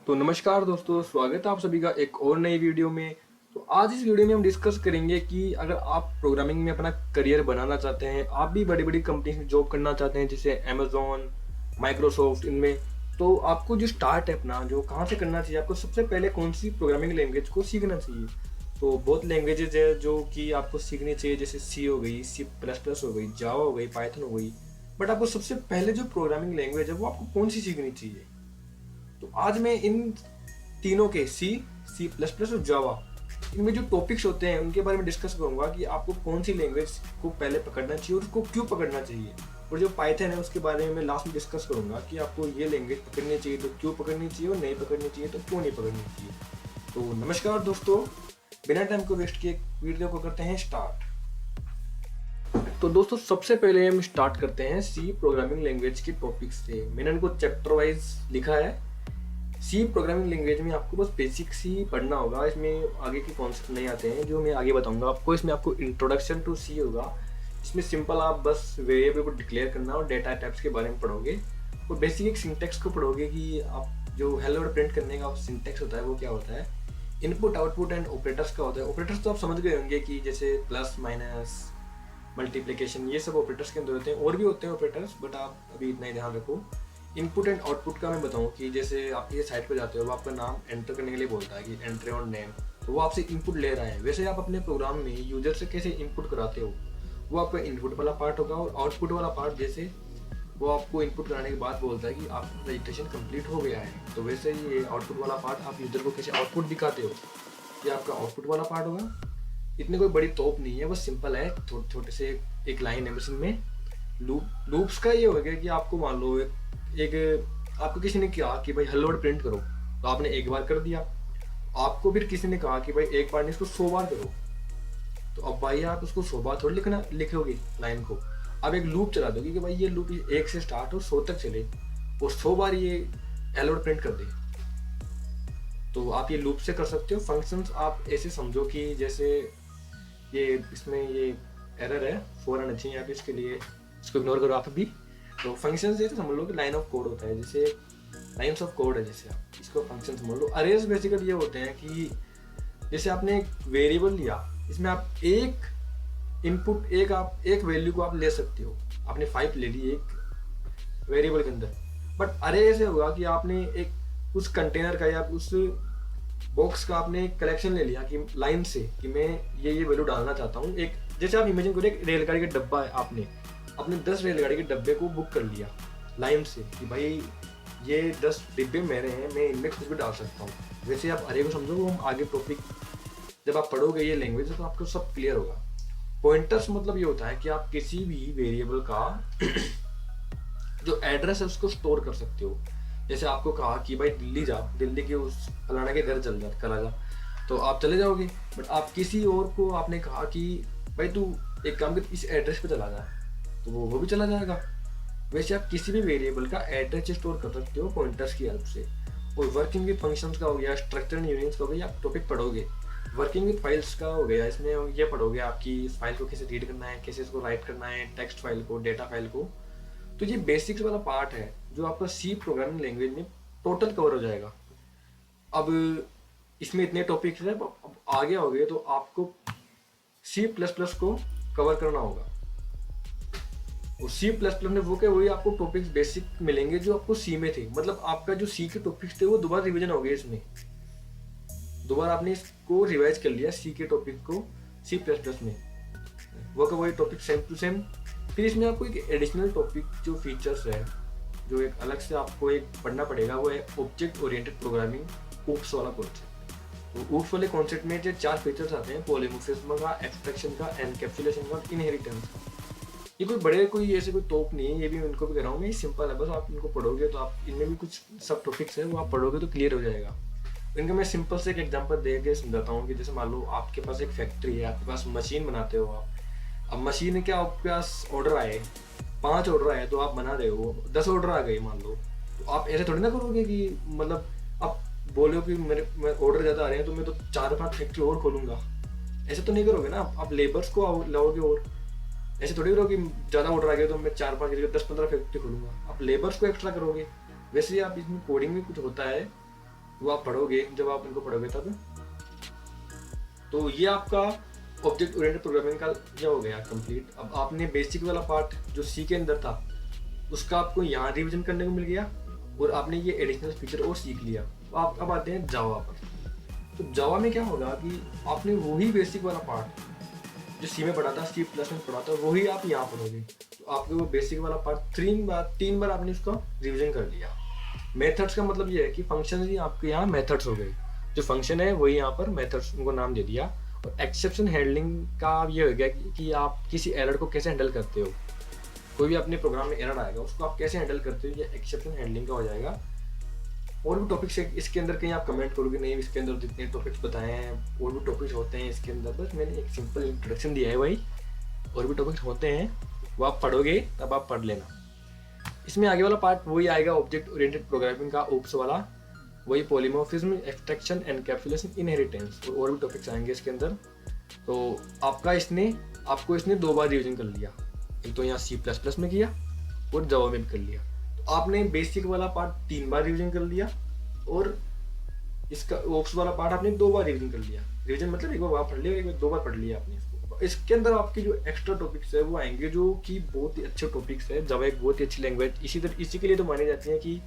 तो नमस्कार दोस्तों, स्वागत है आप सभी का एक और नई वीडियो में। तो आज इस वीडियो में हम डिस्कस करेंगे कि अगर आप प्रोग्रामिंग में अपना करियर बनाना चाहते हैं, आप भी बड़ी बड़ी कंपनी में जॉब करना चाहते हैं जैसे अमेजोन, माइक्रोसॉफ्ट, इनमें तो आपको जो स्टार्ट है अपना जो कहाँ से करना चाहिए, आपको सबसे पहले कौन सी प्रोग्रामिंग लैंग्वेज को सीखना चाहिए। तो बहुत लैंग्वेजेज है जो कि आपको सीखनी चाहिए, जैसे सी हो गई, C++ हो गई, जावा हो गई, पाइथन हो गई। बट आपको सबसे पहले जो प्रोग्रामिंग लैंग्वेज है वो आपको कौन सी सीखनी चाहिए। तो आज मैं इन तीनों के C++ और जावा, इनमें जो टॉपिक्स होते हैं उनके बारे में डिस्कस करूंगा कि आपको कौन सी लैंग्वेज को पहले पकड़ना चाहिए और उसको क्यों पकड़ना चाहिए। और जो पाइथन है उसके बारे में मैं लास्ट में डिस्कस करूंगा कि आपको ये लैंग्वेज पकड़नी चाहिए तो क्यों पकड़नी चाहिए और नहीं पकड़नी चाहिए तो क्यों नहीं पकड़नी चाहिए। तो नमस्कार दोस्तों, बिना टाइम को वेस्ट किए वीडियो को करते हैं स्टार्ट। तो दोस्तों सबसे पहले हम स्टार्ट करते हैं सी प्रोग्रामिंग लैंग्वेज के टॉपिक से। मैंने इनको चैप्टर वाइज लिखा है। सी प्रोग्रामिंग लैंग्वेज में आपको बस बेसिक सी पढ़ना होगा, इसमें आगे के कॉन्सेप्ट नहीं आते हैं जो मैं आगे बताऊंगा आपको। इसमें आपको इंट्रोडक्शन टू सी होगा, इसमें सिंपल आप बस वेरिएबल को डिक्लेयर करना और डेटा टाइप्स के बारे में पढ़ोगे और बेसिक एक सिंटेक्स को पढ़ोगे कि आप जो हेलो वर्ड प्रिंट करने का सिंटेक्स होता है वो क्या होता है। इनपुट आउटपुट एंड ऑपरेटर्स का होता है। ऑपरेटर्स तो आप समझ गए होंगे कि जैसे प्लस माइनस मल्टीप्लिकेशन, ये सब ऑपरेटर्स के अंदर होते हैं। और भी होते हैं ऑपरेटर्स बट आप अभी इतना ही ध्यान रखो। इनपुट एंड आउटपुट का मैं बताऊं कि जैसे आप ये साइट पर जाते हो, वो आपका नाम एंटर करने के लिए बोलता है कि एंटर योर नेम, तो वो आपसे इनपुट ले रहा है। वैसे आप अपने प्रोग्राम में यूजर से कैसे इनपुट कराते हो, वो आपका इनपुट वाला पार्ट होगा। और आउटपुट वाला पार्ट जैसे वो आपको इनपुट कराने के बाद बोलता है कि आपका रजिस्ट्रेशन कंप्लीट हो गया है, तो वैसे ही ये आउटपुट वाला पार्ट आप यूजर को कैसे आउटपुट दिखाते हो, ये आपका आउटपुट वाला पार्ट होगा। इतनी कोई बड़ी तोप नहीं है, बस सिंपल है, छोटे से एक लाइन है मशीन में। लूप्स का ये हो गया कि आपको मान लो एक आपको किसी ने कहा कि भाई हेलो वर्ड प्रिंट करो, तो आपने एक बार कर दिया। आपको फिर किसी ने कहा कि भाई एक बार नहीं इसको 100 बार करो, तो अब भाई आप उसको 100 बार थोड़ी लिखोगे लाइन को। आप एक लूप चला दोगे कि भाई ये लूप 1 से स्टार्ट हो 100 तक चले और 100 बार ये हेलो वर्ड प्रिंट कर दे। तो आप ये लूप से कर सकते हो। फंक्शंस आप ऐसे समझो कि जैसे ये इसमें ये एरर है 4 आना चाहिए, आप इसके लिए इसको इग्नोर करो आप भी। तो फंक्शंस जैसे समझ लो कि लाइन ऑफ कोड होता है, जैसे लाइन्स ऑफ कोड है, जैसे आप इसको फंक्शन समझ लो। अरेज बेसिकली ये होते हैं कि जैसे आपने एक वेरिएबल लिया, इसमें आप एक इनपुट आप एक वैल्यू को आप ले सकते हो। आपने 5 ले ली एक वेरिएबल के अंदर, बट अरे ऐसे होगा कि आपने एक उस कंटेनर का या उस बॉक्स का आपने एक कलेक्शन ले लिया कि लाइन से कि मैं ये वैल्यू डालना चाहता हूँ। एक जैसे आप इमेजिन करो, एक रेलगाड़ी का डब्बा है, आपने अपने 10 रेलगाड़ी के डब्बे को बुक कर लिया लाइन से कि भाई ये 10 डिब्बे मेरे हैं, मैं इनमें कुछ भी डाल सकता हूँ। वैसे आप अरे को समझो, वो हम आगे टॉपिक जब आप पढ़ोगे ये लैंग्वेज तो आपको सब क्लियर होगा। पॉइंटर्स मतलब ये होता है कि आप किसी भी वेरिएबल का जो एड्रेस है उसको स्टोर कर सकते हो। जैसे आपको कहा कि भाई दिल्ली जा, दिल्ली के उस फलाना के घर चल जा, करा जा, तो आप चले जाओगे। बट आप किसी और को आपने कहा कि भाई तू एक काम कर, इस एड्रेस पे चला जा, तो वो भी चला जाएगा। वैसे आप किसी भी वेरिएबल का एड्रेस स्टोर कर सकते हो पॉइंटर्स की हेल्प से। और वर्किंग विद फंक्शंस का हो गया, स्ट्रक्चर एंड यूनियंस का हो गया, आप टॉपिक पढ़ोगे। वर्किंग विद फाइल्स का हो गया, इसमें ये पढ़ोगे आपकी इस फाइल को कैसे रीड करना है, कैसे इसको राइट करना है, टेक्स्ट फाइल को, डेटा फाइल को। तो ये बेसिक्स वाला पार्ट है जो आपका सी प्रोग्रामिंग लैंग्वेज में टोटल कवर हो जाएगा। अब इसमें इतने टॉपिक्स हैं, अब आगे हो गए तो आपको C++ को कवर करना होगा। और C++ में वो क्या, वही आपको टॉपिक्स बेसिक मिलेंगे जो आपको सी में थे। मतलब आपका जो सी के टॉपिक्स थे वो दोबारा रिवीजन हो गए, इसमें दोबारा आपने इसको रिवाइज कर लिया सी के टॉपिक को C++ में, वो का वही टॉपिक सेम टू सेम। फिर इसमें आपको एक एडिशनल टॉपिक जो फीचर्स है, जो एक अलग से आपको एक पढ़ना पड़ेगा, वो है ऑब्जेक्ट ओरिएंटेड प्रोग्रामिंग, ऊप्स वाला कॉन्सेप्ट। तो ऊप्स वाले कॉन्सेप्ट में जो 4 फीचर्स आते हैं, पॉलीमॉर्फिज्म का, एब्स्ट्रैक्शन का, एनकैप्सुलेशन का, इनहेरिटेंस का। ये कोई ऐसे कोई तोप नहीं है, ये भी मैं उनको भी कह रहा हूँ, मैं सिंपल है, बस आप इनको पढ़ोगे तो आप इनमें भी कुछ सब टॉपिक्स है वो आप पढ़ोगे तो क्लियर हो जाएगा। इनका मैं सिंपल से एक एग्जांपल दे के समझाता हूँ कि जैसे मान लो आपके पास एक फैक्ट्री है, आपके पास मशीन बनाते हो आप। अब मशीन क्या, आपके पास ऑर्डर आए, 5 ऑर्डर आए तो आप बना रहे हो, 10 ऑर्डर आ गए मान लो, तो आप ऐसे थोड़ी ना करोगे कि मतलब आप बोलो कि मेरे ऑर्डर ज़्यादा आ रहे हैं तो मैं तो 4-5 फैक्ट्री और खोलूंगा। ऐसे तो नहीं करोगे ना, आप लेबर्स को लाओगे। और ऐसे थोड़ी करोगे कि ज़्यादा ऑर्डर आ गए तो मैं 4-5 की जगह 10-15 फैक्ट्री खोलूंगा, आप लेबर्स को एक्स्ट्रा करोगे। वैसे ही आप इसमें कोडिंग में कुछ होता है, वो आप पढ़ोगे, जब आप इनको पढ़ोगे तब। तो ये आपका ऑब्जेक्ट ओरिएंटेड प्रोग्रामिंग का ये हो गया कंप्लीट। अब आपने बेसिक वाला पार्ट जो सी के अंदर था उसका आपको यहाँ रिवीजन करने को मिल गया, और आपने ये एडिशनल फीचर और सीख लिया। तो आप अब आते हैं जावा पर। तो जावा में क्या होगा कि आपने वही बेसिक वाला पार्ट जो सी में पढ़ा था, सी प्लस में पढ़ा था, वही आप यहाँ पढ़ोगे। तो आपके वो बेसिक वाला पार्ट तीन बार आपने उसका रिवीजन कर लिया। मेथड्स का मतलब ये है कि फंक्शन ही आपके यहाँ मेथड्स हो गए, जो फंक्शन है वही यहाँ पर मेथड्स, उनको नाम दे दिया। और एक्सेप्शन हैंडलिंग का ये हो गया कि आप किसी एरर को कैसे हैंडल करते हो। कोई भी अपने प्रोग्राम में एरर आएगा उसको आप कैसे हैंडल करते हो, ये एक्सेप्शन हैंडलिंग का हो जाएगा। और भी टॉपिक्स है इसके अंदर, कहीं आप कमेंट करोगे नहीं इसके अंदर जितने टॉपिक्स बताए हैं, और भी टॉपिक्स होते हैं इसके अंदर, बस मैंने एक सिंपल इंट्रोडक्शन दिया है भाई। और भी टॉपिक्स होते हैं, वो आप पढ़ोगे तब आप पढ़ लेना। इसमें आगे वाला पार्ट वही आएगा ऑब्जेक्ट ओरिएंटेड प्रोग्रामिंग का, ओप्स वाला, वही पॉलीमॉर्फिज्म, एब्स्ट्रैक्शन, एनकैप्सुलेशन, इनहेरिटेंस, और भी टॉपिक्स आएंगे इसके अंदर। तो आपको इसने 2 बार रिवीजन कर लिया, एक तो यहाँ C++ में किया और जावा में भी कर लिया। तो आपने बेसिक वाला पार्ट 3 बार रिवीजन कर लिया, और इसका ओप्स वाला पार्ट आपने 2 बार रिवीजन कर लिया। रिवीजन मतलब एक बार पढ़ लिया, एक बार 2 बार पढ़ लिया आपने इसको। इसके अंदर आपके जो एक्स्ट्रा टॉपिक्स है वो आएंगे, जो कि बहुत ही अच्छे टॉपिक्स है। जावा एक बहुत ही अच्छी लैंग्वेज इसी के लिए तो मानी जाती है कि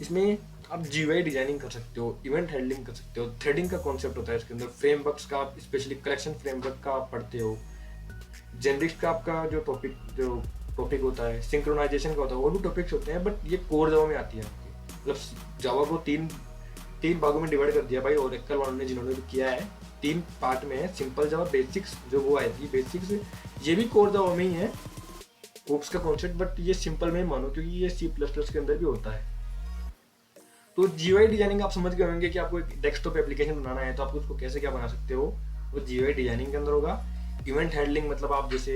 इसमें आप GUI डिजाइनिंग कर सकते हो, इवेंट हैंडलिंग कर सकते हो, थ्रेडिंग का कॉन्सेप्ट होता है इसके अंदर, फ्रेमवर्क्स का आप स्पेशली कलेक्शन फ्रेमवर्क का आप पढ़ते हो, जेनरिक्स का आपका जो टॉपिक होता है, सिंक्रोनाइजेशन का होता है, और भी टॉपिक्स होते हैं। बट ये कोर जावा में आती है आपकी, मतलब जावा को तीन भागों में डिवाइड कर दिया भाई, और ओरेकल वालों ने जिन्होंने भी किया है 3 पार्ट में है। सिंपल जावा बेसिक्स जो वो आएगी बेसिक्स, ये भी कोर जावा में ही है ओप्स का कॉन्सेप्ट, बट ये सिंपल में मानो क्योंकि ये C++ के अंदर भी होता है। तो GUI डिजाइनिंग आप समझ गए होंगे कि आपको एक डेस्कटॉप एप्लीकेशन बनाना है तो आप उसको कैसे क्या बना सकते हो, वो GUI डिजाइनिंग के अंदर होगा। इवेंट हैंडलिंग मतलब आप जैसे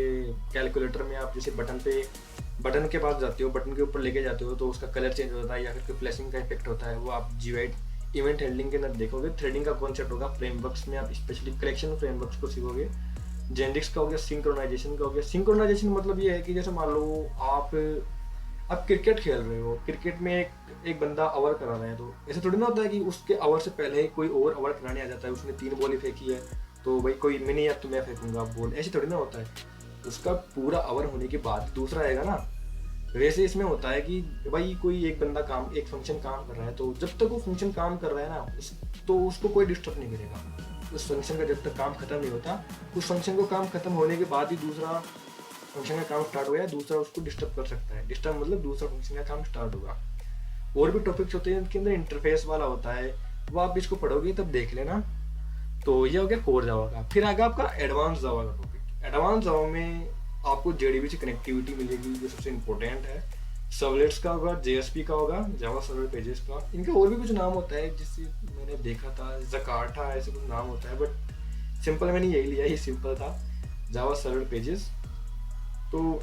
कैलकुलेटर में आप जैसे बटन के पास जाते हो, बटन के ऊपर लेके जाते हो तो उसका कलर चेंज होता है या फिर कोई फ्लैशिंग का इफेक्ट होता है, वो आप GUI इवेंट हैंडलिंग के अंदर देखोगे। थ्रेडिंग का कॉन्सेप्ट होगा, फ्रेमवर्क्स में आप स्पेशली कलेक्शन फ्रेमवर्क्स को सीखोगे। जेनरिक्स का हो गया, सिंक्रोनाइजेशन का हो गया। सिंक्रोनाइजेशन मतलब ये है कि जैसे मान लो आप क्रिकेट खेल रहे हो, क्रिकेट में एक बंदा ओवर करा रहा है, तो ऐसा थोड़ी ना होता है कि उसके ओवर से पहले कोई और ओवर कराने आ जाता है, उसने 3 बॉल फेंकी है तो भाई कोई मिनी या तो मैं फेंकूंगा बॉल, ऐसे थोड़ी ना होता है। उसका पूरा ओवर होने के बाद दूसरा आएगा ना। वैसे इसमें होता है कि भाई कोई एक फंक्शन काम कर रहा है, तो जब तक वो फंक्शन काम कर रहा है ना तो उसको कोई डिस्टर्ब नहीं करेगा। उस फंक्शन का जब तक काम खत्म नहीं होता, उस फंक्शन को काम खत्म होने के बाद ही दूसरा फंक्शन का काम स्टार्ट हो गया, दूसरा उसको डिस्टर्ब कर सकता है। डिस्टर्ब मतलब दूसरा फंक्शन का काम स्टार्ट होगा। और भी टॉपिक्स होते हैं इनके अंदर, इंटरफेस वाला होता है, वो आप इसको पढ़ोगे तब देख लेना। तो ये हो गया कोर जावा का। फिर आगे आपका एडवांस जावा का टॉपिक। एडवांस जावा में आपको JDB से कनेक्टिविटी मिलेगी जो सबसे इंपॉर्टेंट है। सर्वलेट्स का होगा, JSP का होगा, जावा सर्वर पेजेस का। इनका और भी कुछ नाम होता है जिससे मैंने देखा था, जकार्टा ऐसे कुछ नाम होता है, बट सिंपल मैंने यही लिया, ये सिंपल था, जावा सर्वर पेजेस। तो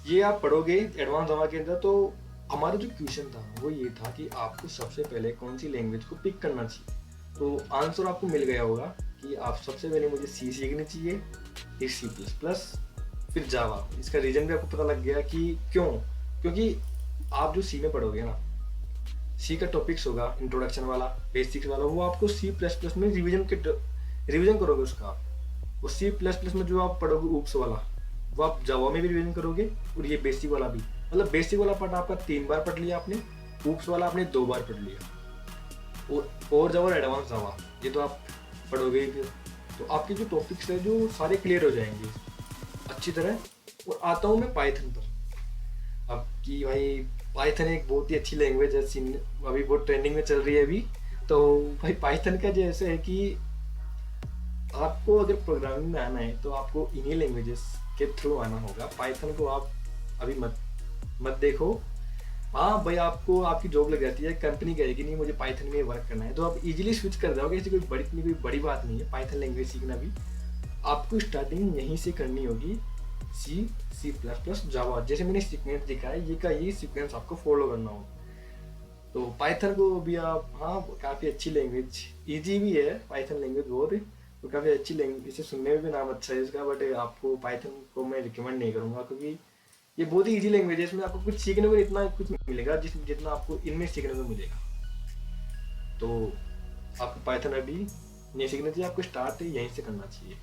ये आप पढ़ोगे एडवांस जावा के अंदर। तो हमारा जो क्वेश्चन था वो ये था कि आपको सबसे पहले कौन सी लैंग्वेज को पिक करना चाहिए। तो आंसर आपको मिल गया होगा कि आप सबसे पहले मुझे C सीखनी चाहिए, फिर C++, फिर जावा। इसका रीजन भी आपको पता लग गया कि क्यों, क्योंकि आप जो C में पढ़ोगे ना, C का टॉपिक्स होगा इंट्रोडक्शन वाला, बेसिक्स वाला, वो आपको C++ में रिवीजन करोगे उसका। और C++ में जो आप पढ़ोगे ऊप्स वाला, वो आप जावा में भी रिवीजन करोगे, और ये बेसिक वाला भी। मतलब बेसिक वाला पार्ट आपका 3 बार पढ़ लिया आपने, ऊप्स वाला आपने 2 बार पढ़ लिया, और जावा और एडवांस जावा ये तो आप पढ़ोगे। फिर तो आपके जो टॉपिक्स है जो सारे क्लियर हो जाएंगे अच्छी तरह। और आता हूँ मैं पाइथन पर। अब कि भाई पाइथन एक बहुत ही अच्छी लैंग्वेज है, अभी बहुत ट्रेंडिंग में चल रही है अभी। तो भाई पाइथन का जैसे है कि आपको अगर प्रोग्रामिंग में आना है तो आपको इन्हीं लैंग्वेजेस के थ्रू आना होगा। पाइथन को आप अभी मत देखो। हाँ भाई, आपको आपकी जॉब लग जाती है, कंपनी कहेगी नहीं मुझे पाइथन में वर्क करना है, तो आप इजीली स्विच कर जाओगे। ऐसी कोई बड़ी बात नहीं है पाइथन लैंग्वेज सीखना भी। आपको स्टार्टिंग यहीं से करनी होगी, C++, जावा। जैसे मैंने सीक्वेंस दिखाया, ये सीक्वेंस आपको फॉलो करना होगा। तो पाइथन को भी आप, हाँ काफ़ी अच्छी लैंग्वेज, ईजी भी है पाइथन लैंग्वेज बहुत, तो काफ़ी अच्छी लैंग्वेज, इसे सुनने में भी नाम अच्छा है इसका। बट आपको पाइथन को मैं रिकमेंड नहीं करूँगा क्योंकि ये बहुत ही ईजी लैंग्वेज है। इसमें आपको कुछ सीखने को इतना कुछ नहीं मिलेगा जितना आपको इनमें सीखने को मिलेगा। तो आपको पाइथन अभी नहीं सीखना चाहिए, आपको स्टार्ट यहीं से करना चाहिए।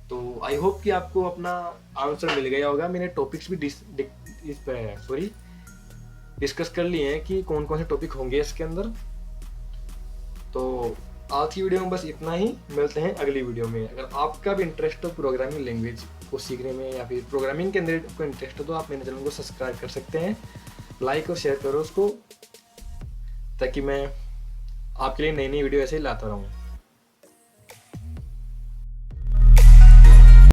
तो आई होप कि आपको अपना आंसर मिल गया होगा। मैंने टॉपिक्स भी डिस्कस कर लिए हैं कि कौन कौन से टॉपिक होंगे इसके अंदर। तो आज की वीडियो में बस इतना ही, मिलते हैं अगली वीडियो में। अगर आपका भी इंटरेस्ट हो प्रोग्रामिंग लैंग्वेज को सीखने में या फिर प्रोग्रामिंग के अंदर आपको इंटरेस्ट हो तो आप मेरे चैनल को सब्सक्राइब कर सकते हैं, लाइक और शेयर करो उसको, ताकि मैं आपके लिए नई नई वीडियो ऐसे ही लाता रहूँ।